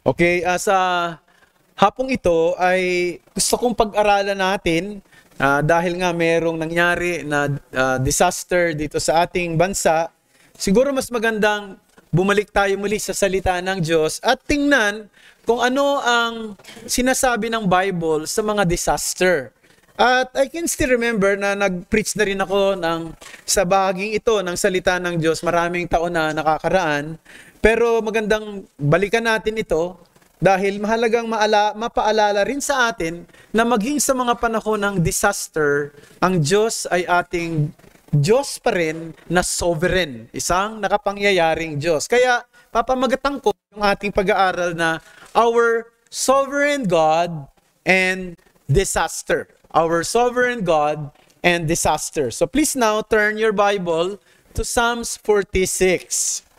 Okay, sa hapong ito ay gusto kong pag-aralan natin dahil nga merong nangyari na disaster dito sa ating bansa. Siguro mas magandang bumalik tayo muli sa salita ng Diyos at tingnan kung ano ang sinasabi ng Bible sa mga disaster. At I can still remember na nag-preach na rin ako sa bahaging ito ng salita ng Diyos maraming taon na nakakaraan. Pero magandang balikan natin ito dahil mahalagang mapaalala rin sa atin na maging sa mga panahon ng disaster, ang Diyos ay ating Diyos pa rin na sovereign, isang nakapangyariang Diyos. Kaya papamagatan ko yung ating pag-aaral na Our Sovereign God and Disaster. Our Sovereign God and Disaster. So please now turn your Bible to Psalms 46.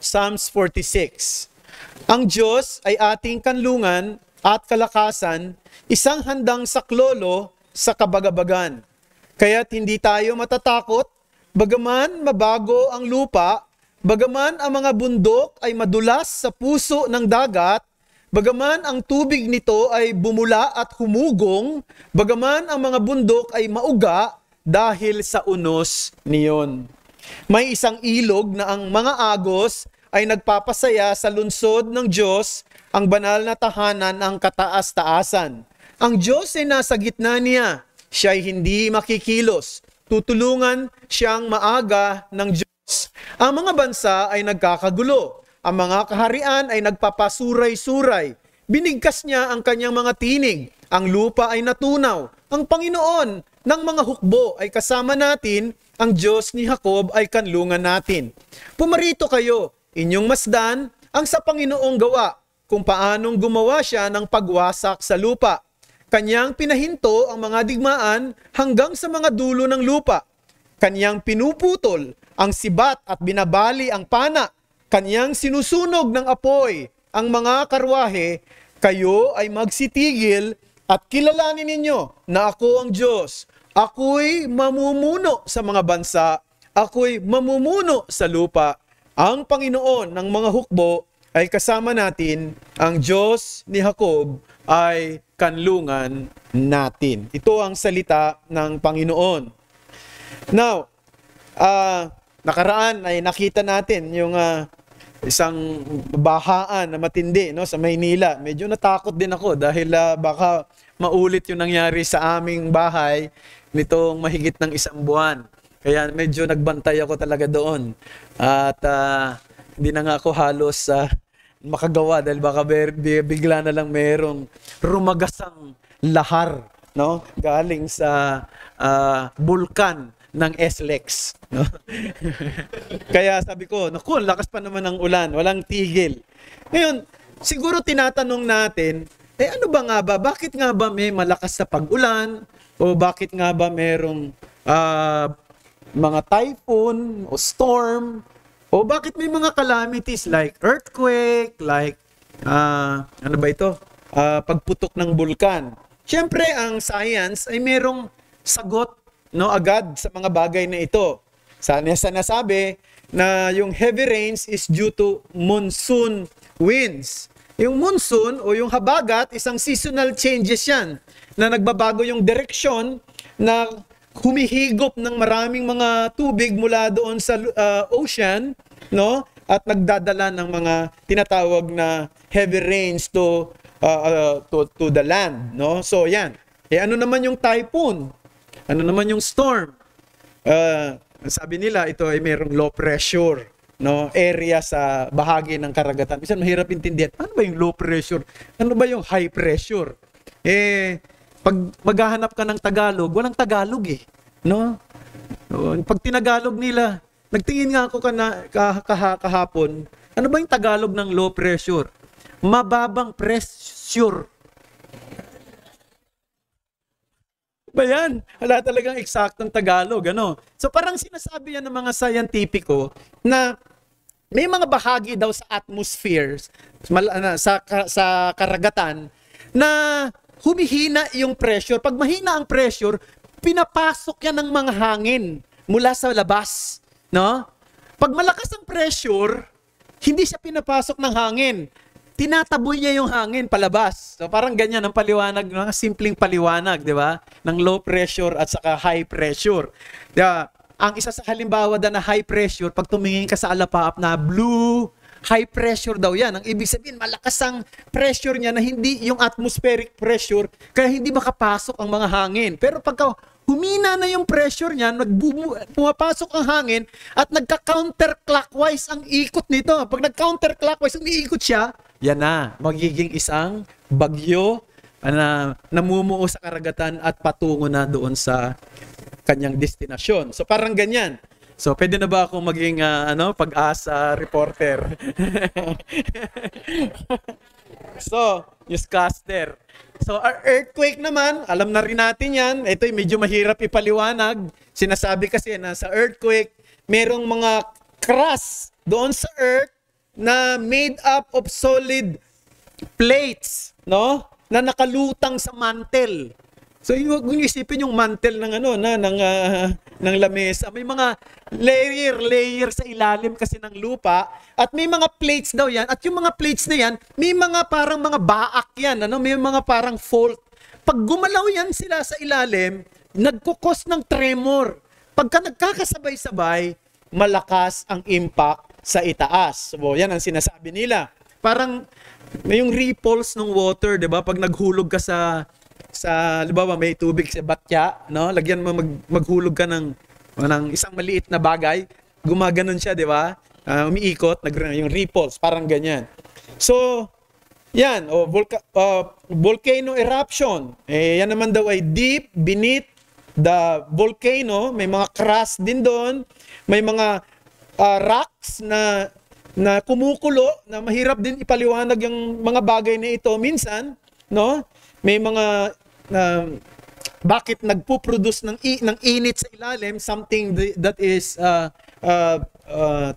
Psalms 46. Ang Diyos ay ating kanlungan at kalakasan, isang handang saklolo sa kabagabagan. Kaya't hindi tayo matatakot, bagaman mabago ang lupa, bagaman ang mga bundok ay madulas sa puso ng dagat, bagaman ang tubig nito ay bumula at humugong, bagaman ang mga bundok ay mauga dahil sa unos niyon. May isang ilog na ang mga agos ay nagpapasaya sa lungsod ng Diyos, ang banal na tahanan ng kataas-taasan. Ang Diyos ay nasa gitna niya, siya ay hindi makikilos. Tutulungan siyang maaga ng Diyos. Ang mga bansa ay nagkakagulo. Ang mga kaharian ay nagpapasuray-suray. Binigkas niya ang kanyang mga tinig. Ang lupa ay natunaw. Ang Panginoon ng mga hukbo ay kasama natin. Ang Diyos ni Jacob ay kanlungan natin. Pumarito kayo, inyong masdan ang sa Panginoong gawa, kung paanong gumawa siya ng pagwasak sa lupa. Kanyang pinahinto ang mga digmaan hanggang sa mga dulo ng lupa. Kanyang pinuputol ang sibat at binabali ang pana. Kanyang sinusunog ng apoy ang mga karwahe. Kayo ay magsitigil at kilalanin ninyo na ako ang Diyos. Ako'y mamumuno sa mga bansa. Ako'y mamumuno sa lupa. Ang Panginoon ng mga hukbo ay kasama natin. Ang Diyos ni Jacob ay kanlungan natin. Ito ang salita ng Panginoon. Now, nakaraan ay nakita natin yung isang bahaan na matindi sa Maynila. Medyo natakot din ako dahil baka maulit yung nangyari sa aming bahay nitong mahigit ng 1 buwan. Kaya medyo nagbantay ako talaga doon. At hindi na nga ako halos makagawa dahil baka bigla na lang merong rumagasang lahar, no? Galing sa bulkan ng SLEX, no? Kaya sabi ko, naku, lakas pa naman ng ulan, walang tigil. Ngayon, siguro tinatanong natin, ano ba nga ba? Bakit nga ba may malakas na pag-ulan? O bakit nga ba merong mga typhoon o storm? O bakit may mga calamities like earthquake, like ano ba ito? Pagputok ng bulkan. Siyempre, ang science ay merong sagot agad sa mga bagay na ito. Sana nasabi na yung heavy rains is due to monsoon winds. Yung monsoon o yung habagat, isang seasonal changes yan na nagbabago yung direksyon na humihigop ng maraming mga tubig mula doon sa ocean, no? At nagdadala ng mga tinatawag na heavy rains to the land, no? So yan. Ano naman yung typhoon? Ano naman yung storm? Sabi nila ito ay mayroong low pressure, no? Area sa bahagi ng karagatan. Minsan mahirap intindihan. Ano ba yung low pressure? Ano ba yung high pressure? Pag maghahanap ka ng Tagalog, walang Tagalog no? Pag tinagalog nila, nagtingin nga ako kahapon, ano ba yung Tagalog ng low pressure? Mababang pressure. Ba yan? Wala talagang eksaktong Tagalog, ano? So parang sinasabi yan ng mga scientifico na may mga bahagi daw sa atmosphere, sa karagatan, na humihina yung pressure. Pag mahina ang pressure, pinapasok yan ng mga hangin mula sa labas, no? Pag malakas ang pressure, hindi siya pinapasok ng hangin. tinataboy niya yung hangin palabas. So parang ganyan ang paliwanag, mga simpleng paliwanag, di ba? Ng low pressure at saka high pressure. Diba? Ang isa sa halimbawa na high pressure, pag tumingin ka sa alapaap na blue, high pressure daw yan. Ang ibig sabihin, malakas ang pressure niya na hindi yung atmospheric pressure, kaya hindi makapasok ang mga hangin. Pero pagka humina na yung pressure niya, pumapasok ang hangin at nagka-counterclockwise ang ikot nito. Pag nag-counterclockwise, umiikot siya, yan na, magiging isang bagyo na namumuo sa karagatan at patungo na doon sa kanyang destinasyon. So parang ganyan. So pwede na ba akong maging pag-asa reporter? So, newscaster. So our earthquake naman, alam na rin natin yan. Ito medyo mahirap ipaliwanag. Sinasabi kasi na sa earthquake, merong mga crust doon sa earth na made up of solid plates, no? Na nakalutang sa mantle. So kung isipin yung mantle ng ng lamesa, may mga layer sa ilalim kasi ng lupa at may mga plates daw yan at yung mga plates na yan, may mga parang mga baak yan, may mga parang fault. Pag gumalaw yan sila sa ilalim, nagkukos ng tremor. Pagka nagkakasabay-sabay, malakas ang impact sa itaas. So yan ang sinasabi nila. Parang may yung ripples ng water, 'di ba? Pag naghulog ka sa halimbawa may tubig sa batya, no? Lagyan mo maghulog ka ng isang maliit na bagay, gumaganon siya, 'di ba? Umiikot, yung ripples, parang ganyan. So, yan, volcano eruption. Yan naman daw ay deep beneath the volcano, may mga crust din doon, may mga rocks na kumukulo, na mahirap din ipaliwanag yung mga bagay na ito minsan, no? May mga bakit nagpo-produce ng init sa ilalim, something that is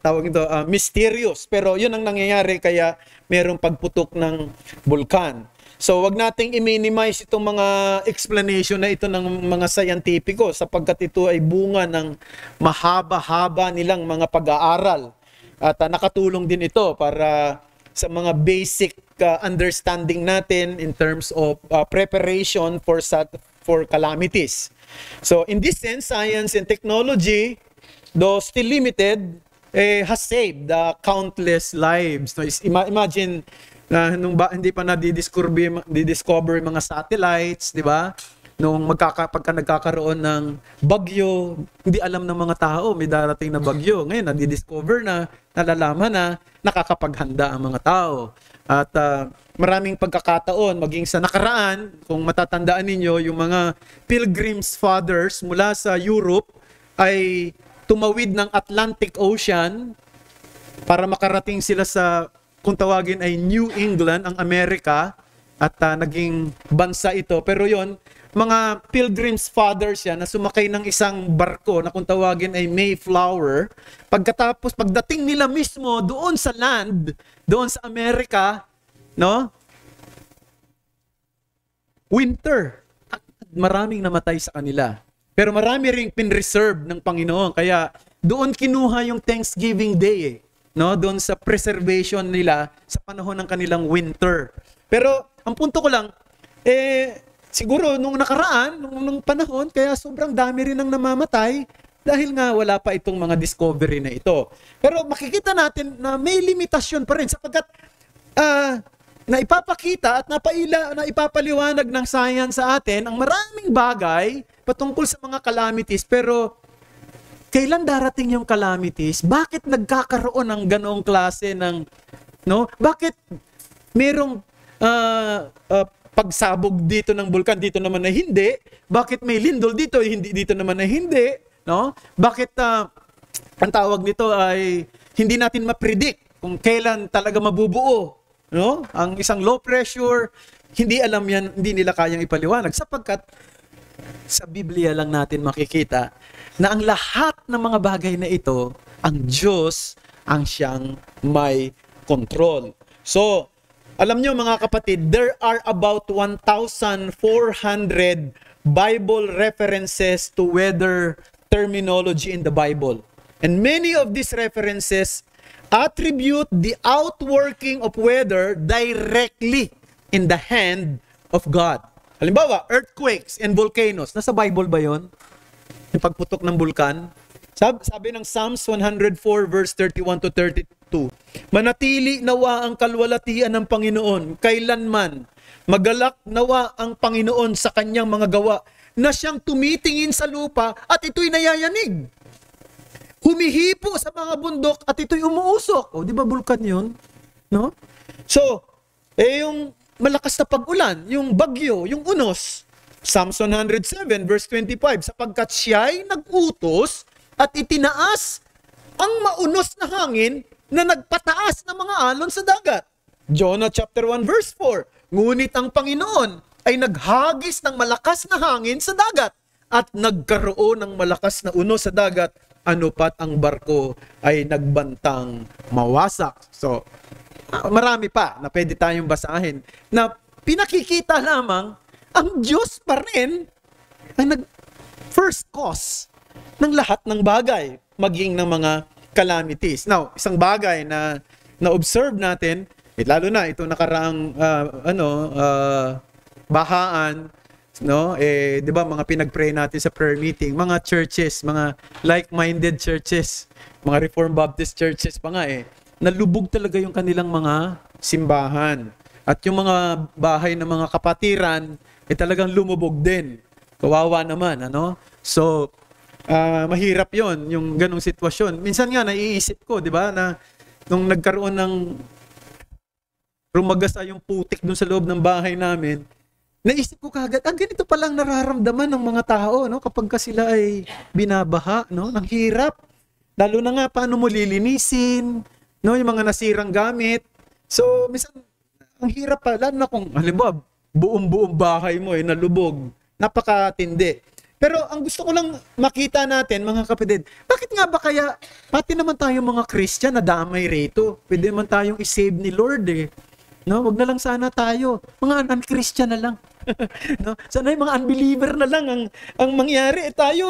tawag ito mysterious, pero yun ang nangyayari kaya merong pagputok ng bulkan. So wag nating i-minimize itong mga explanation na ito ng mga scientifico sapagkat ito ay bunga ng mahaba-haba nilang mga pag-aaral at nakatulong din ito para sa mga basic understanding natin in terms of preparation for calamities. So in this sense, science and technology, though still limited, has saved countless lives. So, imagine hindi pa discover yung mga satellites, di ba? Pagka nagkakaroon ng bagyo, hindi alam ng mga tao may darating na bagyo. Ngayon, nadi-discover na, nalalaman na, nakakapaghanda ang mga tao. At maraming pagkakataon, maging sa nakaraan, kung matatandaan ninyo, yung mga Pilgrims Fathers mula sa Europe ay tumawid ng Atlantic Ocean para makarating sila sa, kung tawagin ay New England, ang Amerika, at naging bansa ito. Pero yon, mga Pilgrims Fathers yan na sumakay ng isang barko na kung tawagin ay Mayflower. Pagdating nila mismo doon sa land, doon sa Amerika, no? Winter. At maraming namatay sa kanila. Pero marami ring pinreserve ng Panginoon. Kaya doon kinuha yung Thanksgiving Day, no? Doon sa preservation nila sa panahon ng kanilang winter. Pero ang punto ko lang, siguro nung nakaraan, nung panahon, kaya sobrang dami rin ang namamatay dahil nga wala pa itong mga discovery na ito. Pero makikita natin na may limitasyon pa rin sapagkat naipapakita at naipapaliwanag ng science sa atin ang maraming bagay patungkol sa mga calamities. Pero kailan darating yung calamities? Bakit nagkakaroon ng ganoong klase ng, no? Bakit merong pagsabog dito ng bulkan, dito naman na hindi? Bakit may lindol dito, hindi dito naman na hindi? No? Bakit ang tawag nito ay hindi natin ma-predict kung kailan talaga mabubuo? No? Ang isang low pressure, hindi alam yan, hindi nila kayang ipaliwanag sapagkat sa Biblia lang natin makikita na ang lahat ng mga bagay na ito, ang Diyos ang siyang may control. So, alam nyo mga kapatid, there are about 1,400 Bible references to weather terminology in the Bible. And many of these references attribute the outworking of weather directly in the hand of God. Halimbawa, earthquakes and volcanoes. Nasa Bible ba yon? Yung pagputok ng bulkan? Sabi ng Psalms 104 verse 31 to 32, manatili nawa ang kalwalatian ng Panginoon kailanman. Magalak nawa ang Panginoon sa kanyang mga gawa na siyang tumitingin sa lupa at ito'y nayayanig. Humihipo sa mga bundok at ito'y umuusok. O, di ba bulkan yun? No? So, yung malakas na pag-ulan, yung bagyo, yung unos. Psalms 107 verse 25, sapagkat siya'y nag-utos at itinaas ang maunos na hangin na nagpataas ng mga alon sa dagat. Jonah chapter 1 verse 4, ngunit ang Panginoon ay naghagis ng malakas na hangin sa dagat at nagkaroon ng malakas na unos sa dagat, ano pat ang barko ay nagbantang mawasak. So, marami pa na pwede tayong basahin na pinakikita lamang ang Diyos pa rin ang first cause ng lahat ng bagay, maging ng mga calamities. Now, isang bagay na na-observe natin, lalo na ito nakaraang bahaan, no? 'Di ba mga pinag-pray natin sa prayer meeting, mga churches, mga like-minded churches, mga Reformed Baptist churches pa nga nalubog talaga yung kanilang mga simbahan. At yung mga bahay ng mga kapatiran talagang lumubog din. Kawawa naman, ano? So, mahirap 'yon, yung ganong sitwasyon. Minsan nga naiisip ko, 'di ba, na nung nagkaroon ng rumagasa yung putik dun sa loob ng bahay namin, naisip ko kagad, ganito palang nararamdaman ng mga tao, no? Kapag sila ay binabaha, no? Nang hirap. Lalo na nga, paano mo lilinisin, no? Yung mga nasirang gamit. So, minsan, ang hirap pa. Lalo na kung, halimbawa, buong bahay mo nalubog. Napakatindi. Pero ang gusto ko lang makita natin, mga kapatid, bakit nga ba kaya, pati naman tayong mga Christian na damay rito, pwede naman tayong isave ni Lord No, wag na lang sana tayo. Mga non-Christian na lang. No? Sana yung mga unbeliever na lang ang mangyari. Tayo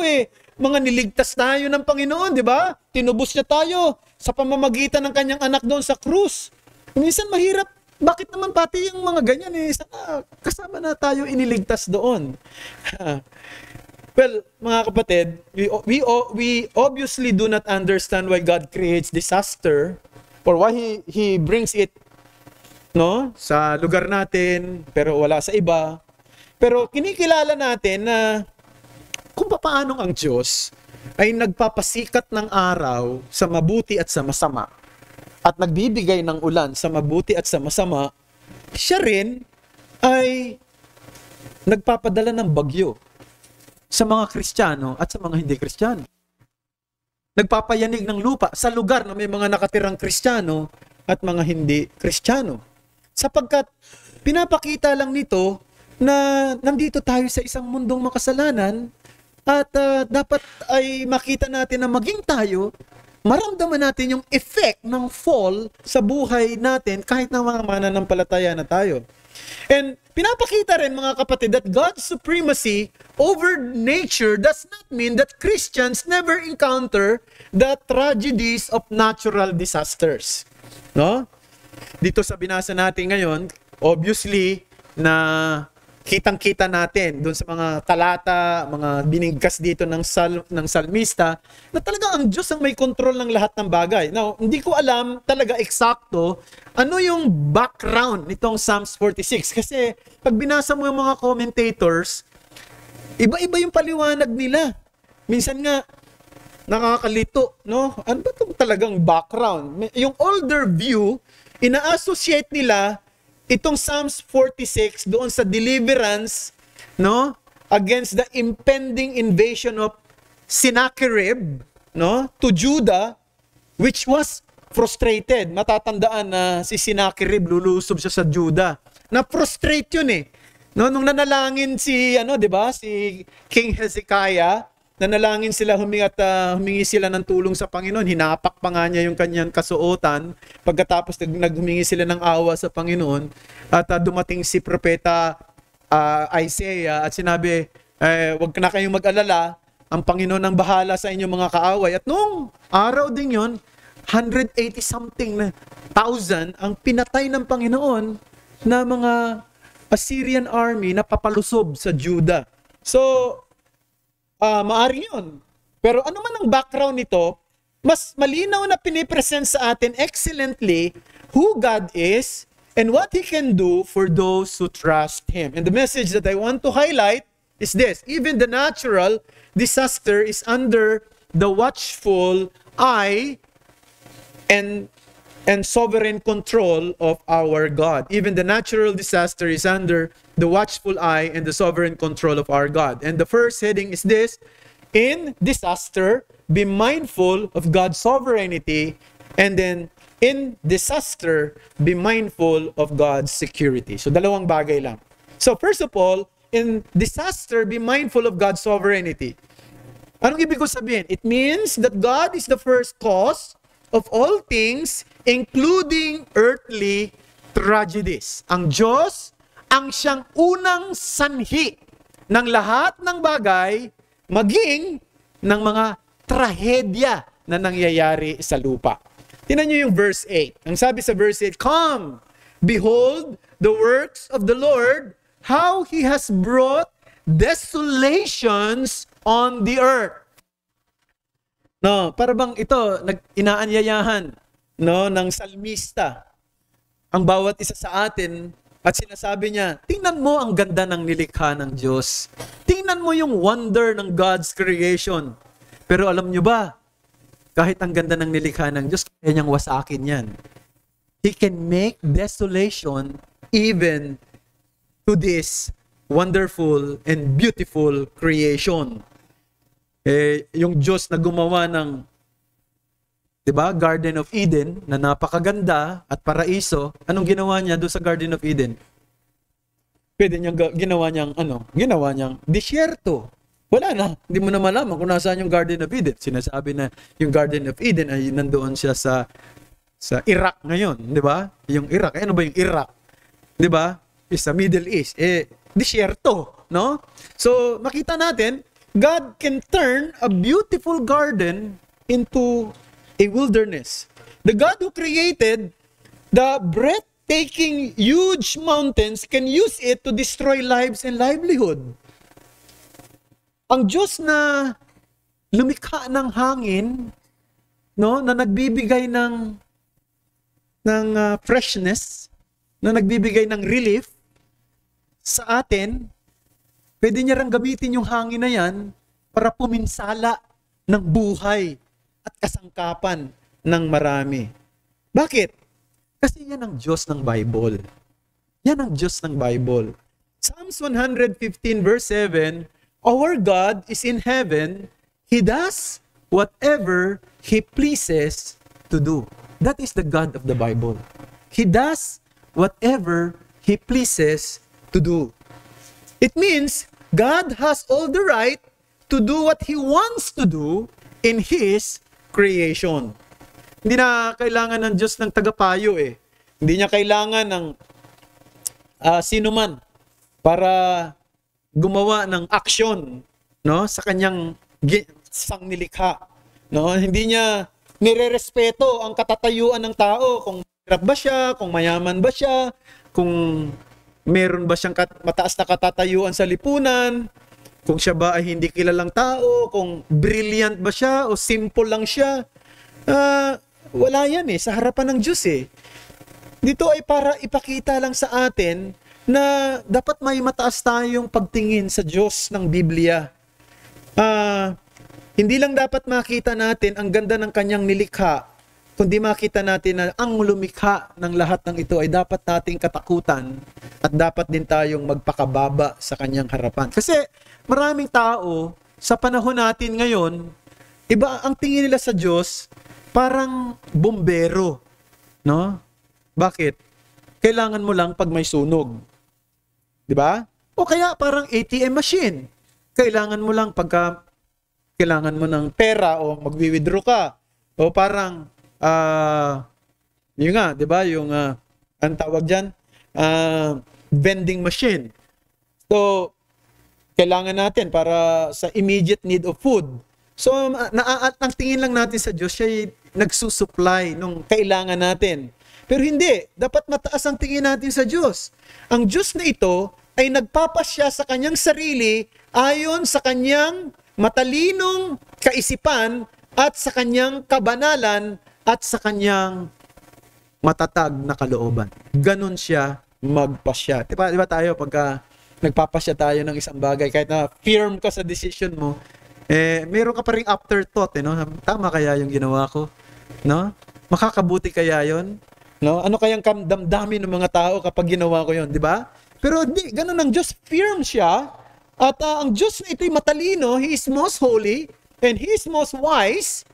mga niligtas tayo ng Panginoon, di ba? Tinubos niya tayo sa pamamagitan ng kanyang anak doon sa krus. Minsan mahirap. Bakit naman pati yung mga ganyan sana kasama na tayo iniligtas doon. Well, mga kapatid, we obviously do not understand why God creates disaster or why He brings it sa lugar natin, pero wala sa iba. Pero kinikilala natin na kung paano ang Diyos ay nagpapasikat ng araw sa mabuti at sa masama at nagbibigay ng ulan sa mabuti at sa masama, siya rin ay nagpapadala ng bagyo sa mga Kristiyano at sa mga hindi Kristiyano. Nagpapayanig ng lupa sa lugar na may mga nakatirang Kristiyano at mga hindi Kristiyano. Sapagkat pinapakita lang nito na nandito tayo sa isang mundong makasalanan at dapat ay makita natin na maging tayo, maramdaman natin yung effect ng fall sa buhay natin kahit na mga mananampalataya na tayo. And pinapakita rin, mga kapatid, that God's supremacy over nature does not mean that Christians never encounter the tragedies of natural disasters. No? Dito sa binasa natin ngayon, obviously, na kitang-kita natin doon sa mga talata, mga binigkas dito ng salmista, na talaga ang Diyos ang may kontrol ng lahat ng bagay. Now, hindi ko alam talaga eksakto ano yung background nitong Psalms 46. Kasi pag binasa mo yung mga commentators, iba-iba yung paliwanag nila. Minsan nga, nakakalito, no? Ano ba itong talagang background? Yung older view, ina-associate nila itong Psalms 46 doon sa deliverance, no, against the impending invasion of Sennacherib, no, to Judah, which was frustrated. Matatandaan na si Sennacherib lulusob siya sa Judah. Na-frustrate yun No, nung nanalangin si di ba, si King Hezekiah, nanalangin sila, humingi sila ng tulong sa Panginoon. Hinapak pa nga niya yung kanyang kasuotan. Pagkatapos naghumingi sila ng awa sa Panginoon. At dumating si Propeta Isaiah at sinabi, wag na kayong mag-alala, ang Panginoon ang bahala sa inyong mga kaaway. At noong araw din yon, 180 something na thousand ang pinatay ng Panginoon na mga Assyrian army na papalusob sa Judah. So, maari yun. Pero ano man ang background nito, mas malinaw na pinipresent sa atin excellently who God is and what He can do for those who trust Him. And the message that I want to highlight is this: even the natural disaster is under the watchful eye and sovereign control of our God. Even the natural disaster is under the watchful eye and the sovereign control of our God. And the first heading is this: in disaster, be mindful of God's sovereignty, and then in disaster, be mindful of God's security. So dalawang bagay lang. So first of all, in disaster, be mindful of God's sovereignty. Anong ibig ko sabihin? It means that God is the first cause of all things, including earthly tragedies. Ang Diyos ang siyang unang sanhi ng lahat ng bagay, maging ng mga trahedya na nangyayari sa lupa. Tingnan niyo yung verse 8. Ang sabi sa verse 8, "Come, behold the works of the Lord, how He has brought desolations on the earth." No, para bang ito inaanyayahan ng salmista ang bawat isa sa atin at sinasabi niya, tingnan mo ang ganda ng nilikha ng Diyos. Tingnan mo yung wonder ng God's creation. Pero alam niyo ba, kahit ang ganda ng nilikha ng Diyos, kaya niyang wasakin yan. He can make desolation even to this wonderful and beautiful creation. Yung Diyos na gumawa ng, Garden of Eden, na napakaganda at paraiso, anong ginawa niya doon sa Garden of Eden? Ginawa niyang disyerto. Wala na. Hindi mo na malaman kung nasaan yung Garden of Eden. Sinasabi na yung Garden of Eden ay nandoon siya sa Iraq ngayon, di ba? Yung Iraq, ano ba yung Iraq? Di ba? Is sa Middle East. Disyerto, no? So, makita natin, God can turn a beautiful garden into a wilderness. The God who created the breathtaking, huge mountains can use it to destroy lives and livelihood. Ang Diyos na lumikha ng hangin, na nagbibigay ng freshness, na nagbibigay ng relief sa atin, pwede niya rang gamitin yung hangin na yan para puminsala ng buhay at kasangkapan ng marami. Bakit? Kasi yan ang Diyos ng Bible. Yan ang Diyos ng Bible. Psalms 115 verse 7, "Our God is in heaven. He does whatever He pleases to do." That is the God of the Bible. He does whatever He pleases to do. It means God has all the right to do what He wants to do in His creation. Hindi na kailangan ng Diyos ng tagapayo eh. Hindi niya kailangan ng sino man para gumawa ng action, sa kanyang sangnilikha. Hindi niya nirerespeto ang katatayuan ng tao, kung hirap ba siya, kung mayaman ba siya, kung meron ba siyang mataas na katatayuan sa lipunan, kung siya ba ay hindi kilalang tao, kung brilliant ba siya o simple lang siya. Wala yan sa harapan ng Diyos Dito ay para ipakita lang sa atin na dapat may mataas tayong pagtingin sa Diyos ng Biblia. Hindi lang dapat makita natin ang ganda ng kanyang nilikha, kundi makita natin na ang lumikha ng lahat ng ito ay dapat nating katakutan at dapat din tayong magpakababa sa kanyang harapan. Kasi maraming tao sa panahon natin ngayon, iba ang tingin nila sa Diyos, parang bombero. Bakit? Kailangan mo lang pag may sunog. Di ba? O kaya parang ATM machine. Kailangan mo lang pagka kailangan mo ng pera o magwi-withdraw ka. O parang yun nga, 'di ba? Yung ang tawag diyan, vending machine. So kailangan natin para sa immediate need of food. So ang tingin lang natin sa Diyos, siya nagsusupply nung kailangan natin. Pero hindi, dapat mataas ang tingin natin sa Diyos. Ang Diyos na ito ay nagpapasya sa kanyang sarili ayon sa kanyang matalinong kaisipan at sa kanyang kabanalan at sa kanyang matatag na kalooban. Ganon siya magpasya. Diba tayo pagka nagpapasya tayo ng isang bagay, kahit na firm ka sa decision mo, meron ka pa ring afterthought, no? Tama kaya yung ginawa ko? No? Makakabuti kaya yon? No? Ano kayang damdamin ng mga tao kapag ginawa ko yon, di ba? Pero di, ganun ang Diyos, firm siya, at ang Diyos na ito'y matalino, He is most holy, and He is most wise,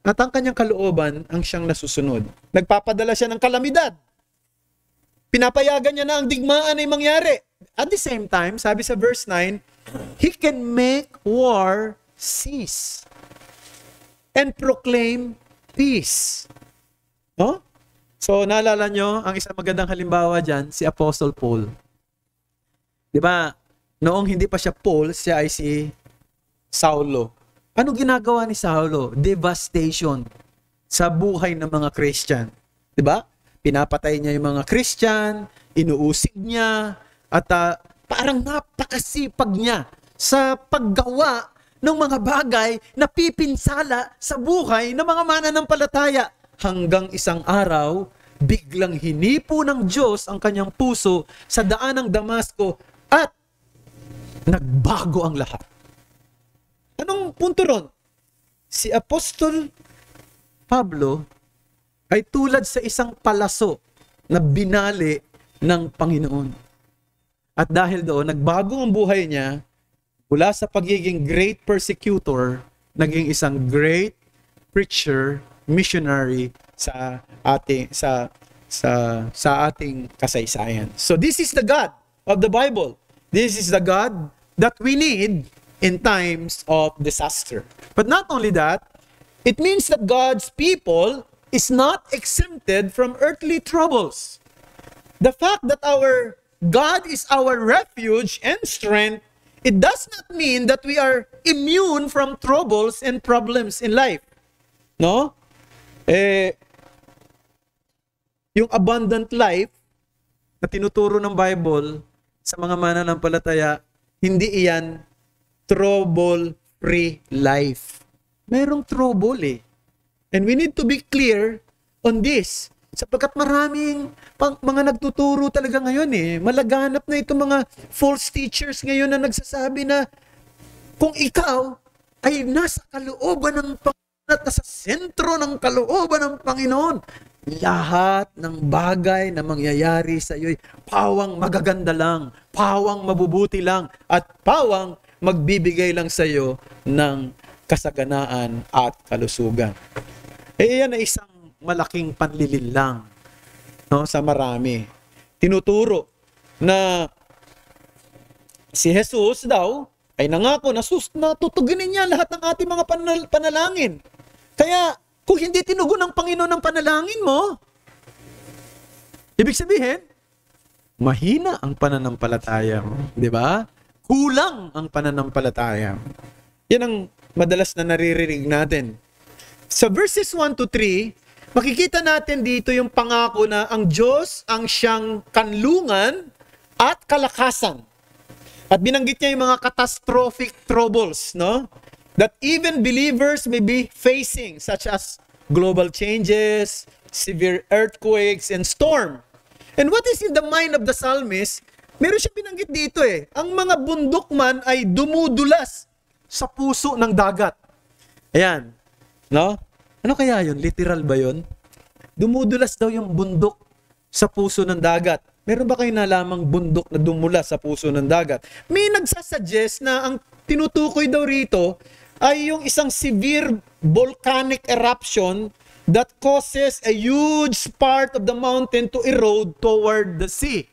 at ang kanyang kalooban ang siyang nasusunod. Nagpapadala siya ng kalamidad. Pinapayagan niya na ang digmaan ay mangyari. At the same time, sabi sa verse 9, He can make war cease and proclaim peace. No? So, naalala nyo, ang isang magandang halimbawa dyan, si Apostle Paul. Di ba? Noong hindi pa siya Paul, siya ay si Saulo. Ano ginagawa ni Saulo? Devastation sa buhay ng mga Christian. Di ba? Pinapatay niya yung mga Christian, inuusig niya, at parang napakasipag niya sa paggawa ng mga bagay na pipinsala sa buhay ng mga mananampalataya. Hanggang isang araw, biglang hinipo ng Diyos ang kanyang puso sa daan ng Damasco at nagbago ang lahat. Anong punto ron? Si Apostol Pablo ay tulad sa isang palaso na binali ng Panginoon. At dahil doon, nagbago ang buhay niya mula sa pagiging great persecutor, naging isang great preacher, missionary sa ating kasaysayan. So this is the God of the Bible. This is the God that we need in times of disaster. But not only that, it means that God's people is not exempted from earthly troubles. The fact that our God is our refuge and strength, it does not mean that we are immune from troubles and problems in life. No? Yung abundant life na tinuturo ng Bible sa mga mananampalataya, hindi iyan trouble-free life. Merong trouble eh. And we need to be clear on this. Sapagkat maraming mga nagtuturo talaga ngayon eh. Malaganap na itong mga false teachers ngayon na nagsasabi na kung ikaw ay nasa kalooban ng Panginoon at nasa sentro ng kalooban ng Panginoon, lahat ng bagay na mangyayari sa iyo ay pawang magaganda lang, pawang mabubuti lang, at pawang magbibigay lang sa iyo ng kasaganaan at kalusugan. Yan ay isang malaking panlilin lang, no, sa marami. Tinuturo na si Jesus daw ay nangako na tutuginin niya lahat ng ating mga panalangin. Kaya kung hindi tinugon ng Panginoon ang panalangin mo, ibig sabihin, mahina ang pananampalataya mo. Di ba? Kulang ang pananampalataya mo. Yan ang madalas na naririnig natin. Sa verses 1 to 3, makikita natin dito yung pangako na ang Diyos ang siyang kanlungan at kalakasan. At binanggit niya yung mga catastrophic troubles, no? That even believers may be facing, such as global changes, severe earthquakes, and storm. And what is in the mind of the psalmist? Meron siya binanggit dito eh. Ang mga bundok man ay dumudulas sa puso ng dagat. Ayan. No? Ano kaya yun? Literal ba yun? Dumudulas daw yung bundok sa puso ng dagat. Meron ba kayong nalamang bundok na dumulas sa puso ng dagat? May nagsasuggest na ang tinutukoy daw rito ay yung isang severe volcanic eruption that causes a huge part of the mountain to erode toward the sea.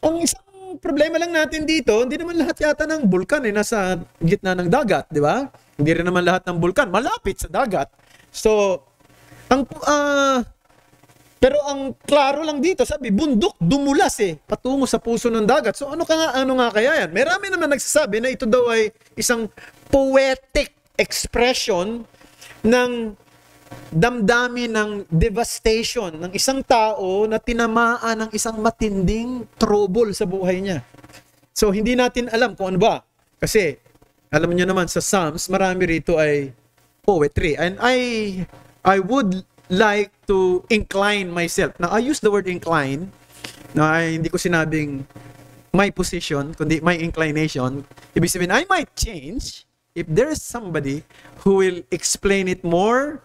Ang isang problema lang natin dito, hindi naman lahat yata ng bulkan nasa gitna ng dagat, di ba? Hindi rin naman lahat ng bulkan malapit sa dagat. So, pero ang klaro lang dito, sabi, bundok dumulas patungo sa puso ng dagat. So ano nga kaya yan? Marami naman nagsasabi na ito daw ay isang poetic expression ng damdamin ng devastation ng isang tao na tinamaan ng isang matinding trouble sa buhay niya. So, hindi natin alam kung ano ba. Kasi, alam niyo naman, sa Psalms, marami rito ay poetry. And I would like to incline myself. Now, I use the word incline. Now, hindi ko sinabing my position, kundi my inclination. Ibig sabihin, I might change if there is somebody who will explain it more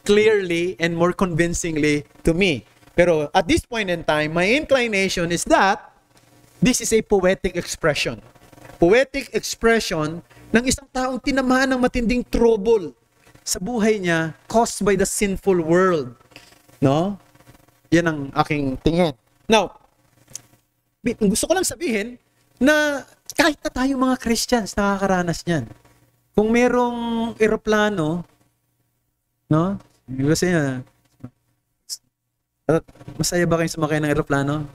clearly and more convincingly to me. Pero at this point in time, my inclination is that this is a poetic expression. Poetic expression ng isang taong tinamaan ng matinding trouble sa buhay niya caused by the sinful world. No? Yan ang aking tingin. Now, gusto ko lang sabihin na kahit na tayo mga Christians nakakaranas niyan. Kung merong eroplano, no? Kasi masaya ba kayo sumakay ng eroplano?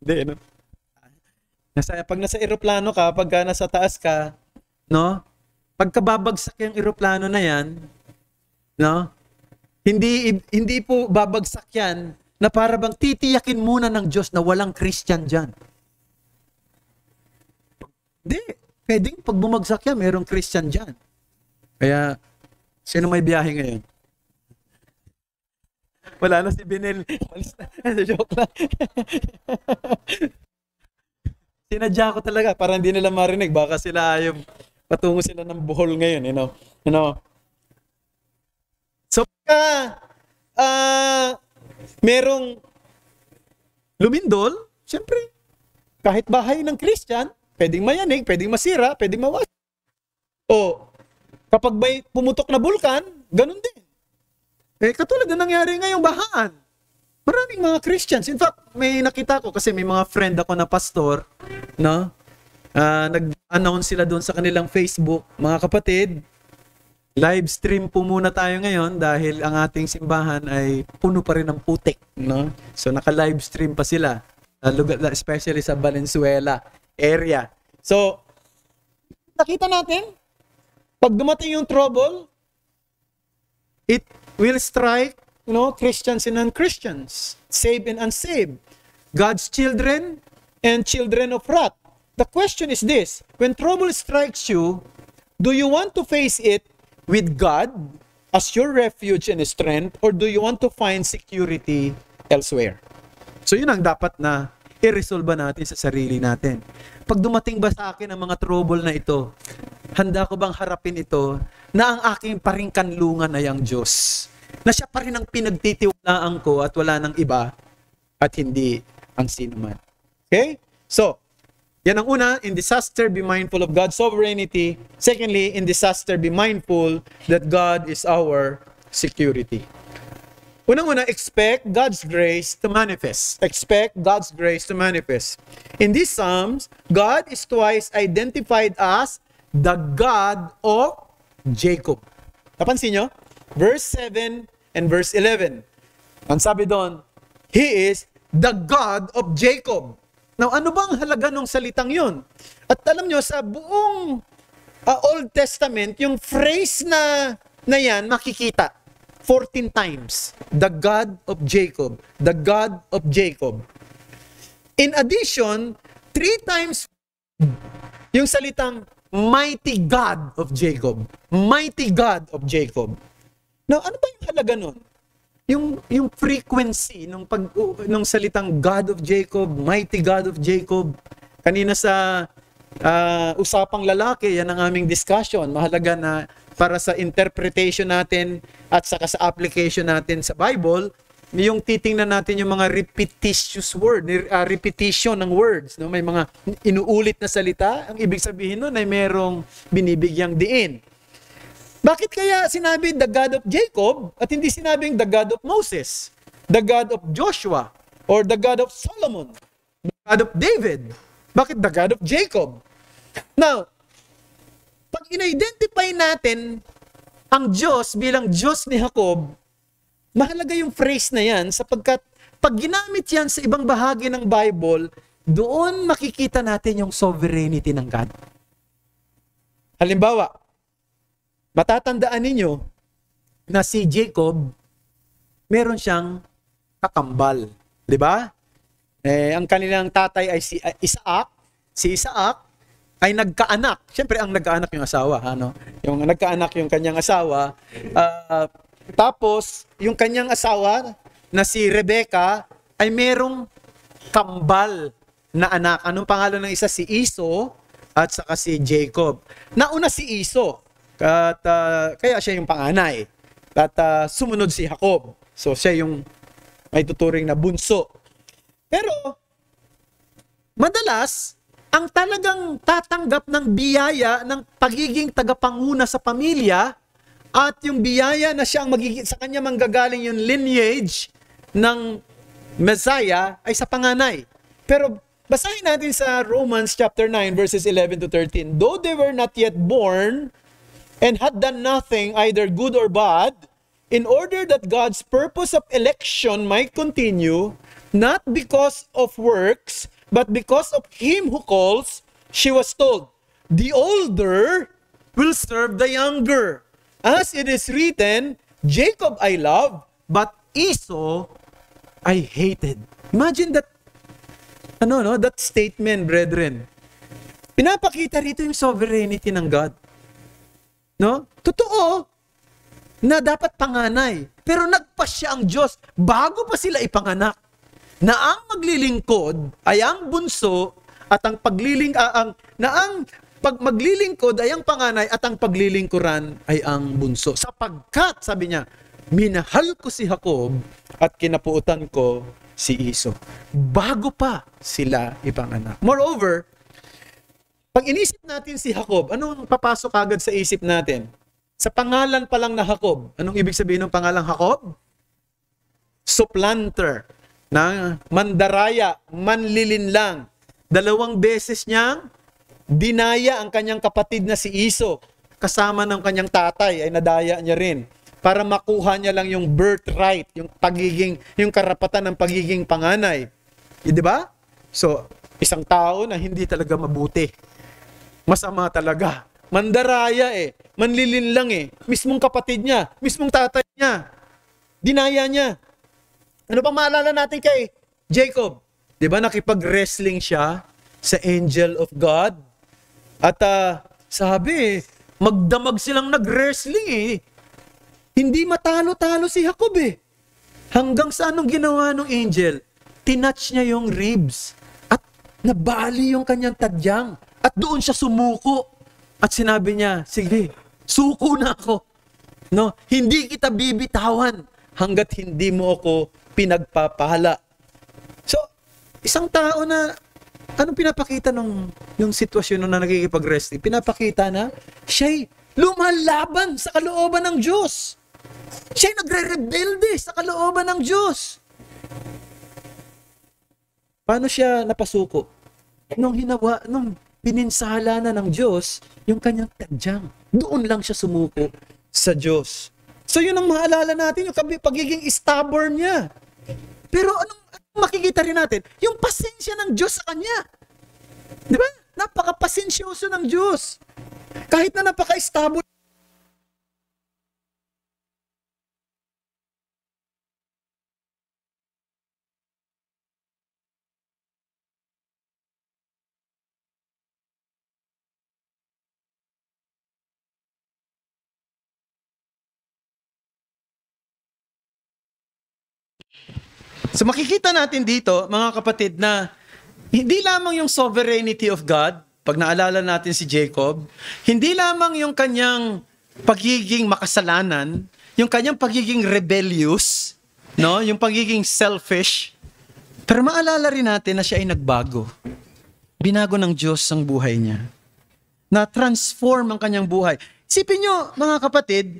Hindi, no? Pag nasa eroplano ka, pag nasa taas ka, no? Pagkababagsak yung eroplano na yan, no? Hindi po babagsak yan na para bang titiyakin muna ng Diyos na walang Christian dyan. Hindi. Pwedeng pag bumagsak yan, mayroong Christian dyan. Kaya, sino may biyahe ngayon? Wala na si Benel. Joke lang. Sinadya ko talaga para hindi nila marinig. Baka sila ayaw patungo sila ng Bohol ngayon, you know. So, merong lumindol, siyempre, kahit bahay ng Christian, pwedeng mayanig, pwedeng masira, pwedeng mawas. O, kapag may pumutok na bulkan, ganun din. Katulad na nangyari ngayong bahaan. Maraming mga Christians. In fact, may nakita ko kasi may mga friend ako na pastor, no? Nag-announce sila doon sa kanilang Facebook, mga kapatid, live stream po muna tayo ngayon dahil ang ating simbahan ay puno pa rin ng putik, no? So naka-live stream pa sila, especially sa Valenzuela area. So nakita natin, pag dumating yung trouble, it will strike, Christians and non-Christians, saved and unsaved, God's children and children of wrath. The question is this: when trouble strikes you, do you want to face it with God as your refuge and strength, or do you want to find security elsewhere? So yun ang dapat na i-resolve natin sa sarili natin. Pag dumating ba sa akin ang mga trouble na ito, handa ko bang harapin ito na ang aking paringkanlungan ay ang Diyos? Na siya pa rin ang pinagtitiwalaan ko at wala nang iba at hindi ang sinuman. Okay? So, yan ang una, in disaster, be mindful of God's sovereignty. Secondly, in disaster, be mindful that God is our security. Unang-una, expect God's grace to manifest. Expect God's grace to manifest. In these Psalms, God is twice identified as the God of Jacob. Napansin nyo? Verse 7 and verse 11. Ang sabi doon, He is the God of Jacob. Now, ano bang halaga ng salitang yun? At alam nyo, sa buong Old Testament, yung phrase na yan makikita 14 times. The God of Jacob. The God of Jacob. In addition, 3 times yung salitang mighty God of Jacob. Mighty God of Jacob. Now, ano ba yung halaga nun? Yung frequency nung salitang God of Jacob, mighty God of Jacob. Kanina sa usapang lalaki, yan ang aming discussion. Mahalaga na para sa interpretation natin at saka sa application natin sa Bible, yung titingnan natin yung mga repetitious word, repetition ng words. No? May mga inuulit na salita. Ang ibig sabihin nun ay merong binibigyang diin. Bakit kaya sinabi the God of Jacob at hindi sinabing the God of Moses, the God of Joshua, or the God of Solomon, the God of David? Bakit the God of Jacob? Now, pag in-identify natin ang Diyos bilang Diyos ni Jacob, mahalaga yung phrase na yan sapagkat pag ginamit yan sa ibang bahagi ng Bible, doon makikita natin yung sovereignty ng God. Halimbawa, matatandaan ninyo, na si Jacob, meron siyang kakambal. Di ba? Ang kanilang tatay ay si Isaac. Si Isaac ay nagkaanak. Siyempre, ang nagkaanak yung asawa. Ano? Yung nagkaanak yung kanyang asawa. Tapos, yung kanyang asawa na si Rebecca ay merong kambal na anak. Anong pangalan ng isa? Si Iso at saka si Jacob. Nauna si Iso. At kaya siya yung panganay. At sumunod si Jacob. So, siya yung may tuturing na bunso. Pero, madalas, ang talagang tatanggap ng biyaya ng pagiging tagapanguna sa pamilya at yung biyaya na siya ang magiging, sa kanya manggagaling yung lineage ng Messiah ay sa panganay. Pero, basahin natin sa Romans chapter 9 verses 11 to 13. Though they were not yet born and had done nothing, either good or bad, in order that God's purpose of election might continue, not because of works, but because of him who calls, she was told, the older will serve the younger. As it is written, Jacob I love, but Esau I hated. Imagine that, that statement, brethren. Pinapakita rito yung sovereignty ng God. No? Totoo na dapat panganay. Pero nagpasya ang Diyos bago pa sila ipanganak na ang maglilingkod ay ang bunso at ang maglilingkod ay ang panganay at ang paglilingkuran ay ang bunso. Sapagkat, sabi niya, minahal ko si Jacob at kinapuutan ko si Iso. Bago pa sila ipanganak. Moreover, pag inisip natin si Jacob, anong papasok agad sa isip natin? Sa pangalan pa lang na Jacob, anong ibig sabihin ng pangalang Jacob? Supplanter, na mandaraya, manlilinlang. 2 beses niyang dinaya ang kanyang kapatid na si Iso. Kasama ng kanyang tatay ay nadaya niya rin para makuha niya lang yung birthright, yung karapatan ng pagiging panganay. Di ba? So, isang tao na hindi talaga mabuti. Masama talaga. Mandaraya manlilinlang mismong kapatid niya, mismong tatay niya. Dinaya niya. Ano pang maalala natin kay Jacob? Di ba nakipag-wrestling siya sa angel of God? At sabi, magdamag silang nag-wrestling Hindi matalo-talo si Jacob Hanggang sa anong ginawa ng angel? Tinouch niya yung ribs. At nabali yung kanyang tadyang. At doon siya sumuko. At sinabi niya, sige, suko na ako. No? Hindi kita bibitawan hanggat hindi mo ako pinagpapala. So, isang tao na, anong pinapakita yung sitwasyon na nakikipag-wrestling? Pinapakita na siya'y lumalaban sa kalooban ng Diyos. Siya'y nagre-rebelde sa kalooban ng Diyos. Paano siya napasuko? Nung pininsala na ng Diyos, yung kanyang tadyang, doon lang siya sumuko sa Diyos. So yun ang maalala natin, yung pagiging stubborn niya. Pero anong makikita rin natin? Yung pasensya ng Diyos sa kanya. Di ba? Napaka-pasensyoso ng Diyos. Kahit na napaka-stubborn. So makikita natin dito, mga kapatid, na hindi lamang yung sovereignty of God, pag naalala natin si Jacob, hindi lamang yung kanyang pagiging makasalanan, yung kanyang pagiging rebellious, no? Yung pagiging selfish, pero maalala rin natin na siya ay nagbago. Binago ng Diyos ang buhay niya. Na-transform ang kanyang buhay. Isipin nyo, mga kapatid,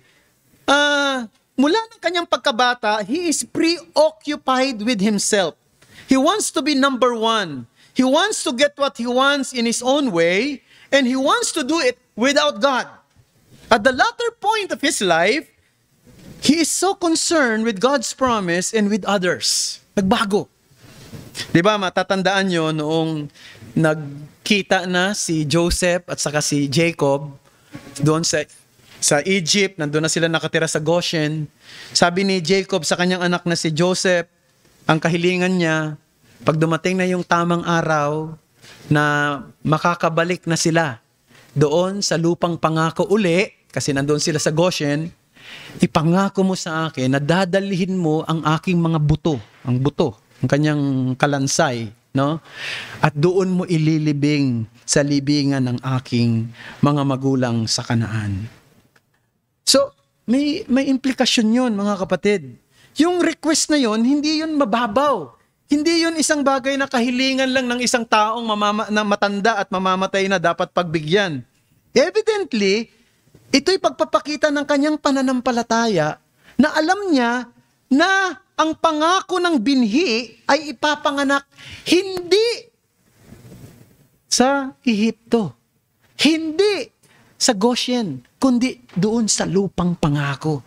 mula ng kanyang pagkabata, he is preoccupied with himself. He wants to be number one. He wants to get what he wants in his own way, and he wants to do it without God. At the latter point of his life, he is so concerned with God's promise and with others. Nagbago. Di ba, matatandaan nyo noong nagkita na si Joseph at saka si Jacob doon sa sa Egypt, nandun na sila nakatira sa Goshen. Sabi ni Jacob sa kanyang anak na si Joseph, ang kahilingan niya, pag dumating na yung tamang araw na makakabalik na sila doon sa lupang pangako uli, kasi nandun sila sa Goshen, ipangako mo sa akin na dadalhin mo ang aking mga buto, ang kanyang kalansay, no? At doon mo ililibing sa libingan ng aking mga magulang sa Kanaan. So, may implikasyon yun, mga kapatid. Yung request na yun, hindi yun mababaw. Hindi yun isang bagay na kahilingan lang ng isang taong na matanda at mamamatay na dapat pagbigyan. Evidently, ito'y pagpapakita ng kanyang pananampalataya na alam niya na ang pangako ng binhi ay ipapanganak hindi sa Ehipto, hindi sa Goshen, kundi doon sa lupang pangako.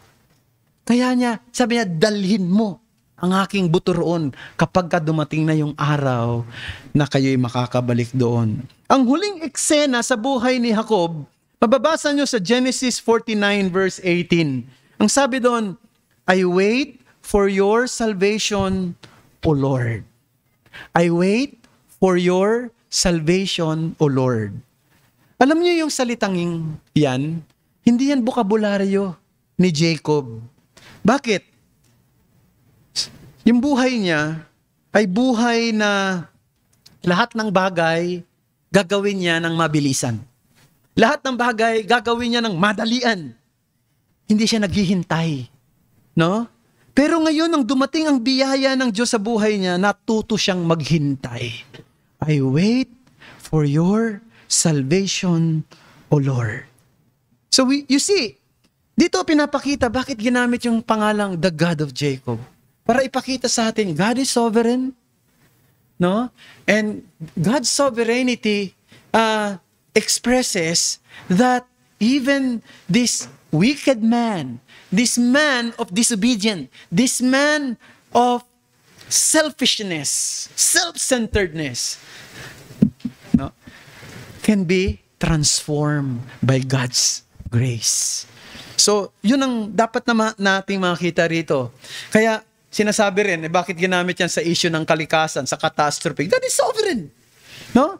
Kaya niya, sabi niya, dalhin mo ang aking buto roon kapag dumating na yung araw na kayo'y makakabalik doon. Ang huling eksena sa buhay ni Jacob, mababasa nyo sa Genesis 49 verse 18. Ang sabi doon, I wait for your salvation, O Lord. I wait for your salvation, O Lord. Alam niyo yung salitang yan, hindi yan bokabularyo ni Jacob. Bakit? Yung buhay niya ay buhay na lahat ng bagay gagawin niya ng mabilisan. Lahat ng bagay gagawin niya ng madalian. Hindi siya naghihintay. No? Pero ngayon, nang dumating ang biyaya ng Diyos sa buhay niya, natuto siyang maghintay. I wait for your salvation, O Lord. So you see, dito pinapakita bakit ginamit yung pangalang the God of Jacob. Para ipakita sa atin, God is sovereign. No? And God's sovereignty expresses that even this wicked man, this man of disobedience, this man of selfishness, self-centeredness, no, can be transformed by God's grace. So, yun ang dapat nating makita rito. Kaya, sinasabi rin, bakit ginamit yan sa issue ng kalikasan, sa catastrophe? God is sovereign. No?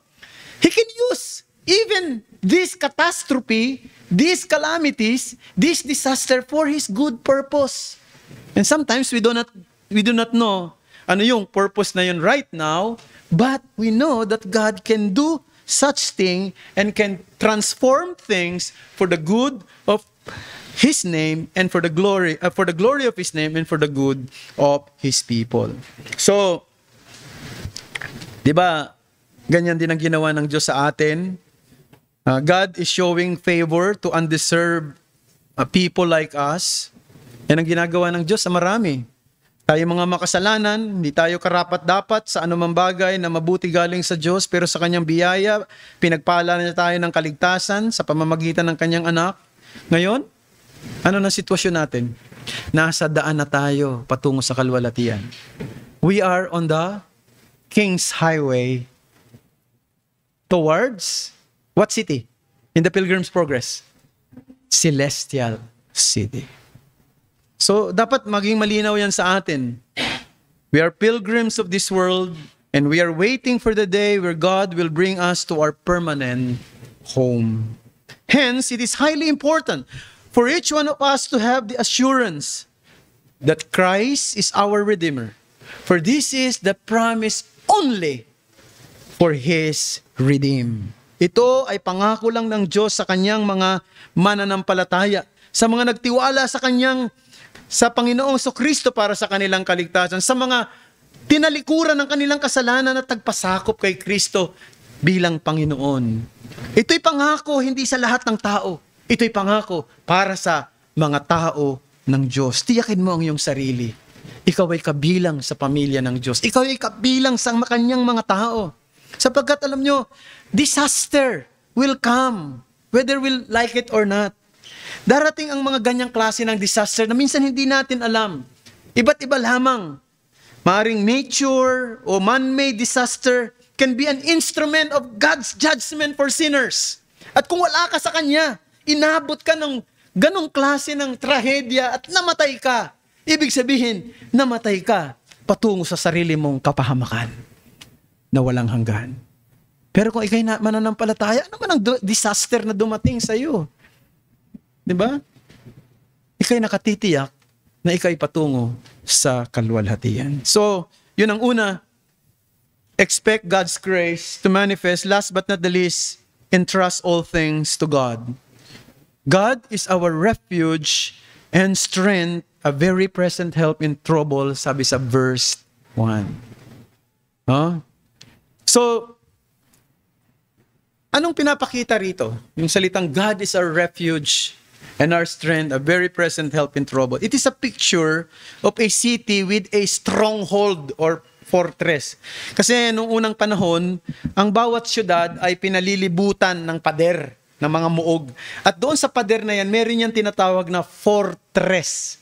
He can use even this catastrophe, these calamities, this disaster for His good purpose. And sometimes we do not know ano yung purpose na yun right now, but we know that God can do such thing and can transform things for the good of His name and for the glory of His name and for the good of His people. So, di ba, ganyan din ang ginawa ng Diyos sa atin. God is showing favor to undeserved people like us. Yan ang ginagawa ng Diyos sa marami. Tayo mga makasalanan, hindi tayo karapat-dapat sa anumang bagay na mabuti galing sa Diyos, pero sa Kanyang biyaya, pinagpala niya tayo ng kaligtasan sa pamamagitan ng Kanyang anak. Ngayon, ano na sitwasyon natin? Nasa daan na tayo patungo sa kalwalatian. We are on the King's Highway towards what city? In the Pilgrim's Progress? Celestial City. So, dapat maging malinaw yan sa atin. We are pilgrims of this world and we are waiting for the day where God will bring us to our permanent home. Hence, it is highly important for each one of us to have the assurance that Christ is our Redeemer. For this is the promise only for His redeemed. Ito ay pangako lang ng Diyos sa Kanyang mga mananampalataya, sa mga nagtiwala sa Panginoong Kristo para sa kanilang kaligtasan, sa mga tinalikuran ng kanilang kasalanan at tagpasakop kay Kristo bilang Panginoon. Ito'y pangako hindi sa lahat ng tao. Ito'y pangako para sa mga tao ng Diyos. Tiyakin mo ang iyong sarili. Ikaw ay kabilang sa pamilya ng Diyos. Ikaw ay kabilang sa kanyang mga tao. Sapagkat alam nyo, disaster will come, whether we'll like it or not. Darating ang mga ganyang klase ng disaster na minsan hindi natin alam. Iba't iba lamang. Maaring nature o man-made disaster can be an instrument of God's judgment for sinners. At kung wala ka sa Kanya, inabot ka ng ganong klase ng trahedya at namatay ka. Ibig sabihin, namatay ka patungo sa sarili mong kapahamakan na walang hanggan. Pero kung ikay mananampalataya, ano man ang disaster na dumating sa iyo? Di ba? Ikay nakatitiyak na ikay patungo sa kaluwalhatian. So, yun ang una. Expect God's grace to manifest. Last but not the least, entrust all things to God. God is our refuge and strength, a very present help in trouble, sabi sa verse 1. Huh? So, anong pinapakita rito? Yung salitang God is our refuge and our strength, a very present help in trouble. It is a picture of a city with a stronghold or fortress. Kasi nung unang panahon, ang bawat syudad ay pinalilibutan ng pader, ng mga muog. At doon sa pader na yan, meron niyang tinatawag na fortress.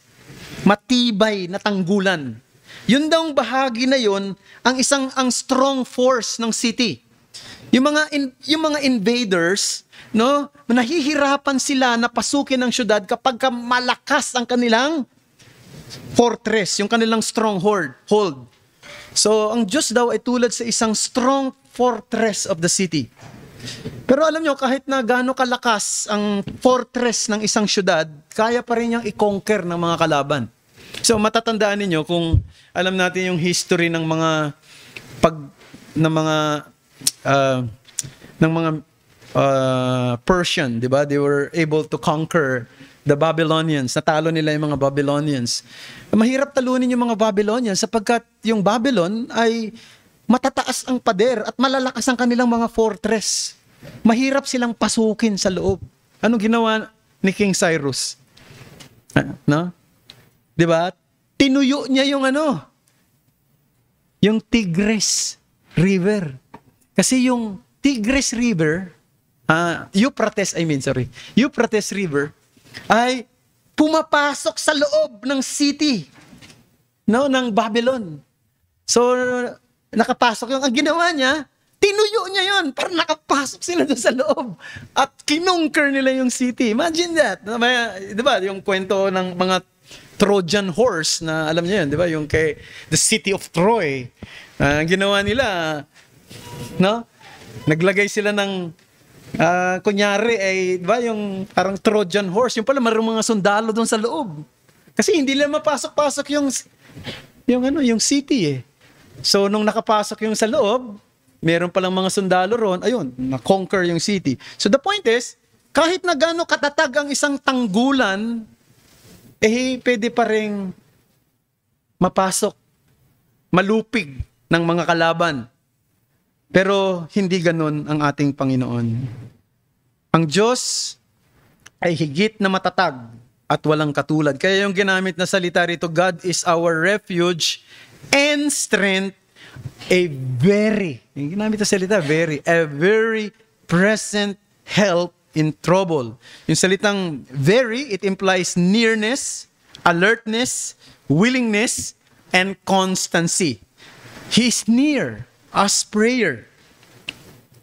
Matibay na tanggulan. Yun daw bahagi na yun, ang strong force ng city. Yung mga invaders, no, nahihirapan sila na pasukin ang syudad kapag malakas ang kanilang fortress, yung kanilang stronghold. So, ang Diyos daw ay tulad sa isang strong fortress of the city. Pero alam nyo, kahit na gaano kalakas ang fortress ng isang syudad, kaya pa rin niyang i-conquer ng mga kalaban. So, matatandaan ninyo kung alam natin yung history ng mga Persian, di ba? They were able to conquer the Babylonians. Natalo nila yung mga Babylonians. Mahirap talunin yung mga Babylonians sapagkat yung Babylon ay matataas ang pader at malalakas ang kanilang mga fortress. Mahirap silang pasukin sa loob. Anong ginawa ni King Cyrus? No? 'Di ba? Tinuyo niya yung Tigris River. Kasi yung Tigris River, Euphrates River ay pumapasok sa loob ng city, no, ng Babylon. So nakapasok yung ang ginawa niya, tinuyo niya yon para nakapasok sila doon sa loob at kinonquer nila yung city. Imagine that. 'Di ba? Yung kwento ng mga Trojan horse na alam niyo yun, 'di ba? Yung kay the city of Troy. Ang ginawa nila, no? Naglagay sila ng kunyari ay, 'di ba, yung parang Trojan horse, yung pala mayroong mga sundalo doon sa loob. Kasi hindi nila mapasok-pasok yung city eh. So nung nakapasok yung sa loob, meron palang mga sundalo ron, ayun, na-conquer yung city. So the point is, kahit na gaano katatag ang isang tanggulan, pwede pa ring mapasok, malupig ng mga kalaban. Pero hindi ganun ang ating Panginoon. Ang Diyos ay higit na matatag at walang katulad. Kaya yung ginamit na salita rito, God is our refuge and strength, yung ginamit na salita, a very present help in trouble. Yung salitang very, it implies nearness, alertness, willingness, and constancy. He's near us prayer.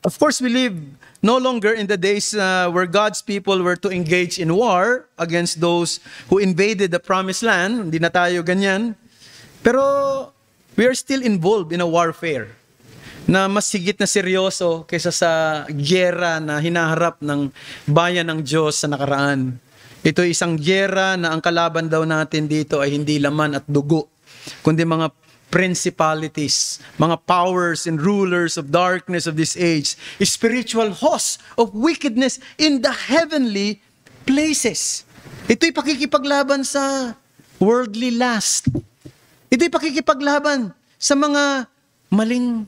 Of course, we live no longer in the days where God's people were to engage in war against those who invaded the promised land. Hindi na tayo ganyan. Pero we are still involved in a warfare na mas higit na seryoso kaysa sa gyera na hinaharap ng bayan ng Diyos sa nakaraan. Ito ay isang gyera na ang kalaban daw natin dito ay hindi laman at dugo, kundi mga principalities, mga powers and rulers of darkness of this age, spiritual hosts of wickedness in the heavenly places. Ito'y pakikipaglaban sa worldly lust. Ito'y pakikipaglaban sa mga maling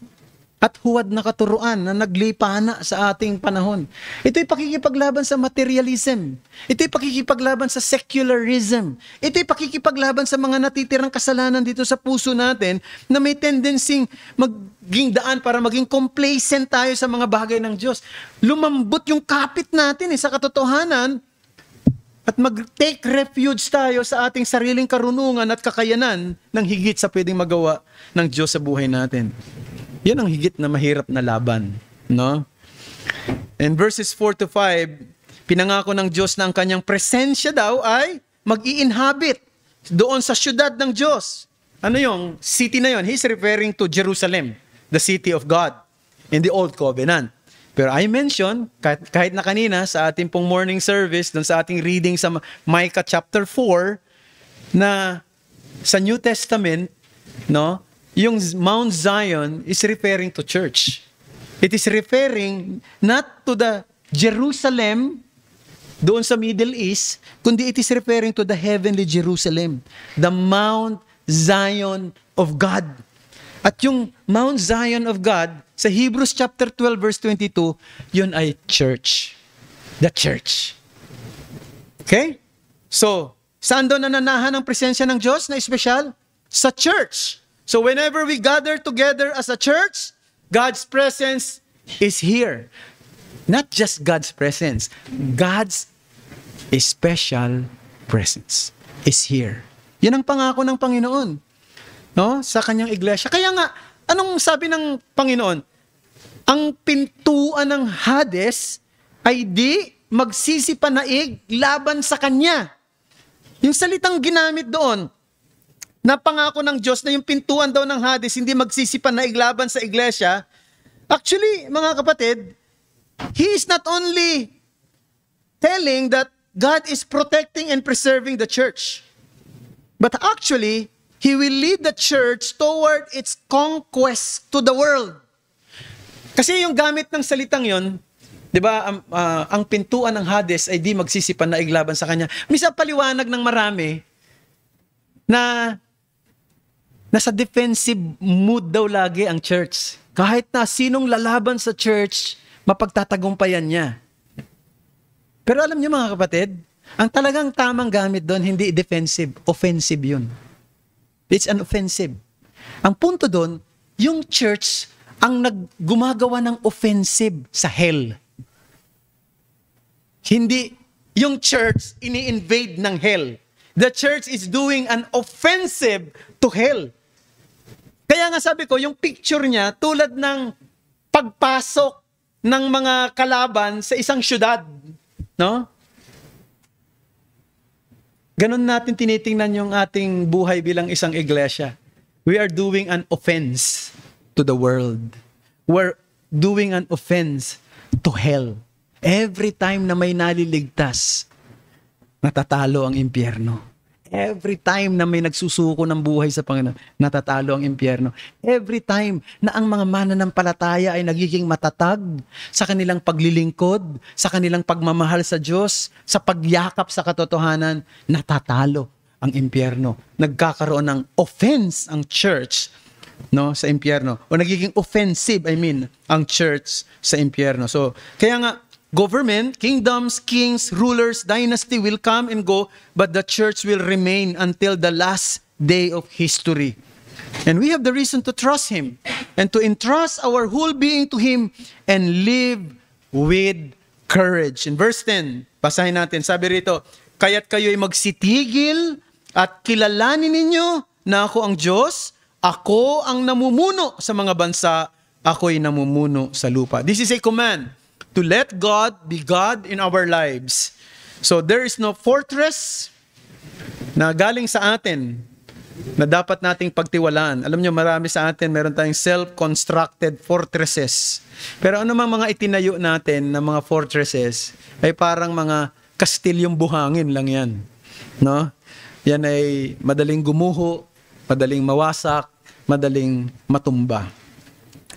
at huwad na katuruan na naglipana sa ating panahon. Ito'y pakikipaglaban sa materialism. Ito'y pakikipaglaban sa secularism. Ito'y pakikipaglaban sa mga natitirang kasalanan dito sa puso natin na may tendency maging daan para maging complacent tayo sa mga bagay ng Diyos. Lumambot yung kapit natin sa katotohanan at mag-take refuge tayo sa ating sariling karunungan at kakayanan ng higit sa pwedeng magawa ng Diyos sa buhay natin. Yan ang higit na mahirap na laban, no? In verses 4 to 5, Pinangako ng Diyos na ang kanyang presensya daw ay mag-i-inhabit doon sa syudad ng Diyos. Ano yung city na yon? He's referring to Jerusalem, the city of God in the Old Covenant. Pero I mentioned, kahit na kanina sa ating pong morning service, doon sa ating reading sa Micah chapter 4, na sa New Testament, no, yung Mount Zion is referring to church. It is referring not to the Jerusalem doon sa Middle East, kundi it is referring to the heavenly Jerusalem, the Mount Zion of God. At yung Mount Zion of God, sa Hebrews chapter 12 verse 22, yun ay church. The church. Okay? So, saan doon nananahan ang presensya ng Diyos na espesyal? Sa church. So, whenever we gather together as a church, God's presence is here. Not just God's presence. God's special presence is here. Yan ang pangako ng Panginoon, no? Sa kanyang iglesia. Kaya nga, anong sabi ng Panginoon? Ang pintuan ng Hades ay di magsisipanaig laban sa kanya. Yung salitang ginamit doon, na pangako ng Diyos na yung pintuan daw ng Hades hindi magsisipanaig laban sa iglesia, actually, mga kapatid, He is not only telling that God is protecting and preserving the church, but actually, He will lead the church toward its conquest to the world. Kasi yung gamit ng salitang yon, di ba, ang pintuan ng Hades ay di magsisipanaig laban sa kanya. Misa paliwanag ng marami na nasa defensive mood daw lagi ang church. Kahit na sinong lalaban sa church, mapagtatagumpayan niya. Pero alam niyo mga kapatid, ang talagang tamang gamit doon, hindi defensive, offensive yun. It's an offensive. Ang punto doon, yung church ang gumagawa ng offensive sa hell. Hindi yung church ini-invade ng hell. The church is doing an offensive to hell. Kaya nga sabi ko, yung picture niya tulad ng pagpasok ng mga kalaban sa isang syudad, no? Ganon natin tinitingnan yung ating buhay bilang isang iglesia. We are doing an offense to the world. We're doing an offense to hell. Every time na may naliligtas, natatalo ang impyerno. Every time na may nagsusuko ng buhay sa Panginoon, natatalo ang impyerno. Every time na ang mga mananampalataya ay nagiging matatag sa kanilang paglilingkod, sa kanilang pagmamahal sa Diyos, sa pagyakap sa katotohanan, natatalo ang impyerno. Nagkakaroon ng offense ang church, no, sa impyerno. O nagiging offensive, ang church sa impyerno. So, kaya nga, government, kingdoms, kings, rulers, dynasty will come and go, but the church will remain until the last day of history. And we have the reason to trust Him and to entrust our whole being to Him and live with courage. In verse 10, basahin natin, sabi rito, kaya't kayo'y magsitigil at kilalanin ninyo na ako ang Diyos, ako ang namumuno sa mga bansa, ako'y namumuno sa lupa. This is a command to let God be God in our lives. So there is no fortress na galing sa atin na dapat nating pagtiwalaan. Alam nyo, marami sa atin, meron tayong self-constructed fortresses. Pero ano mga itinayo natin na mga fortresses ay parang mga kastilyong buhangin lang yan. No? Yan ay madaling gumuho, madaling mawasak, madaling matumba.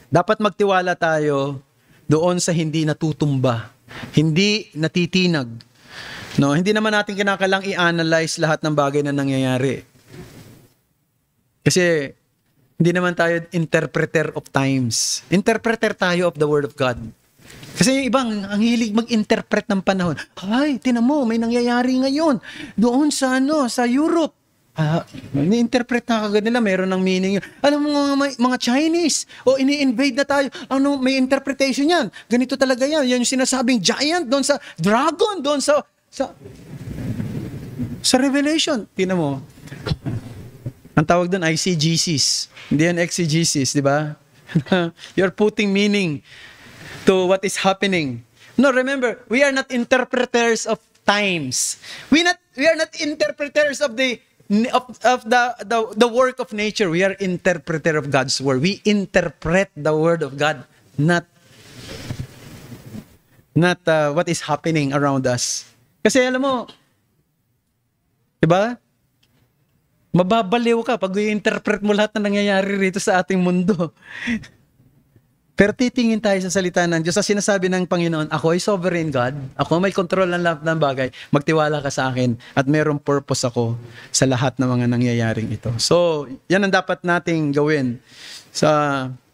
Dapat magtiwala tayo doon sa hindi natutumba, hindi natitinag. No, hindi naman natin kinakailangang i-analyze lahat ng bagay na nangyayari. Kasi hindi naman tayo interpreter of times. Interpreter tayo of the Word of God. Kasi yung ibang ang hilig mag-interpret ng panahon. Ay, tinan mo, may nangyayari ngayon doon sa sa Europe. Ni-interpret na kagad nila, meron ng meaning yun. Alam mo mga Chinese, ini-invade na tayo. May interpretation yan. Ganito talaga yan. Yan yung sinasabing giant doon sa dragon, doon sa Revelation. Tingnan mo. Ang tawag doon, ICGCs. Hindi yan exegesis, di ba? You're putting meaning to what is happening. No, remember, we are not interpreters of times. We are not interpreters of the work of nature. We are interpreter of God's word. We interpret the word of God, not what is happening around us. Kasi alam mo, 'di ba? Mababaliw ka pag i-interpret mo lahat na nangyayari rito sa ating mundo. Pero titingin tayo sa salita ng Diyos. Sa sinasabi ng Panginoon, ako ay sovereign God. Ako may control ng lahat ng bagay. Magtiwala ka sa akin at mayroong purpose ako sa lahat ng mga nangyayaring ito. So, yan ang dapat nating gawin.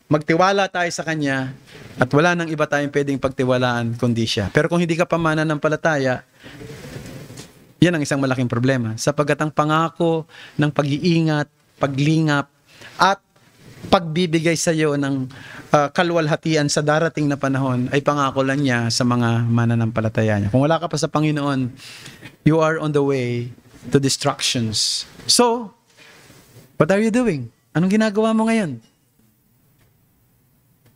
Magtiwala tayo sa Kanya at wala nang iba tayong pwedeng pagtiwalaan kundi Siya. Pero kung hindi ka pa mananampalataya, yan ang isang malaking problema. Sapagkat ang pangako ng pag-iingat, paglingap, at pagbibigay sa iyo ng kalwalhatian sa darating na panahon ay pangako lang niya sa mga mananampalataya niya. Kung wala ka pa sa Panginoon, you are on the way to destructions. So, what are you doing? Anong ginagawa mo ngayon?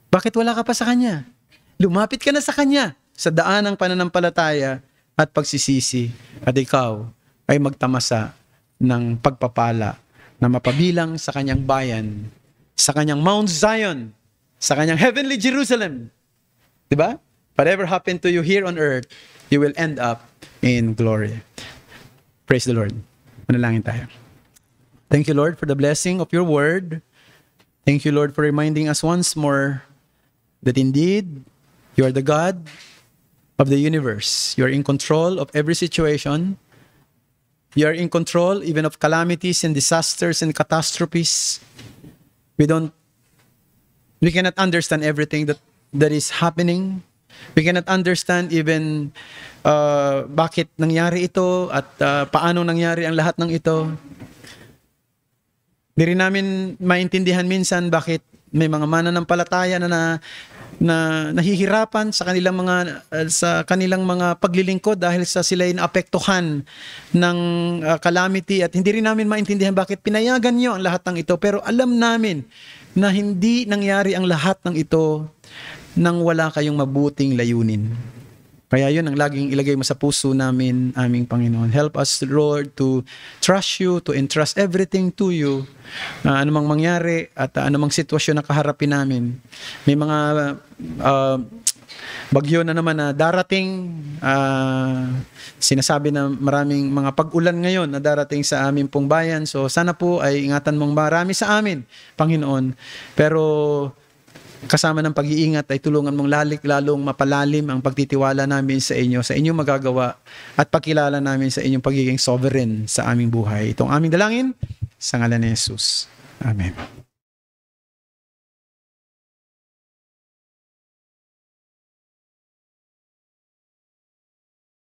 Bakit wala ka pa sa Kanya? Lumapit ka na sa Kanya sa daan ng pananampalataya at pagsisisi at ikaw ay magtamasa ng pagpapala na mapabilang sa Kanyang bayan, sa Kanyang Mount Zion, sa Kanyang Heavenly Jerusalem. Diba? Whatever happened to you here on earth, you will end up in glory. Praise the Lord. Manalangin tayo. Thank you, Lord, for the blessing of your word. Thank you, Lord, for reminding us once more that indeed, you are the God of the universe. You are in control of every situation. You are in control even of calamities and disasters and catastrophes. We cannot understand everything that is happening. We cannot understand even bakit nangyari ito at paano nangyari ang lahat ng ito. Di rin namin maintindihan minsan bakit may mga mananampalataya na nahihirapan sa kanilang mga paglilingkod dahil sa sila ay naapektuhan ng calamity, at hindi rin namin maintindihan bakit pinayagan niyo ang lahat ng ito. Pero alam namin na hindi nangyari ang lahat ng ito nang wala kayong mabuting layunin. Kaya yun ang laging ilagay mo sa puso namin, aming Panginoon. Help us, Lord, to trust you, to entrust everything to you. Anumang mangyari at anumang sitwasyon na kaharapin namin. May mga bagyo na naman na darating. Sinasabi na maraming mga pag-ulan ngayon na darating sa aming pong bayan. So sana po ay ingatan mong marami sa amin, Panginoon. Pero kasama ng pag-iingat ay tulungan mong lalong mapalalim ang pagtitiwala namin sa inyo, sa inyong magagawa, at pakilala namin sa inyong pagiging sovereign sa aming buhay. Itong aming dalangin sa ngalan ni Jesus. Amen.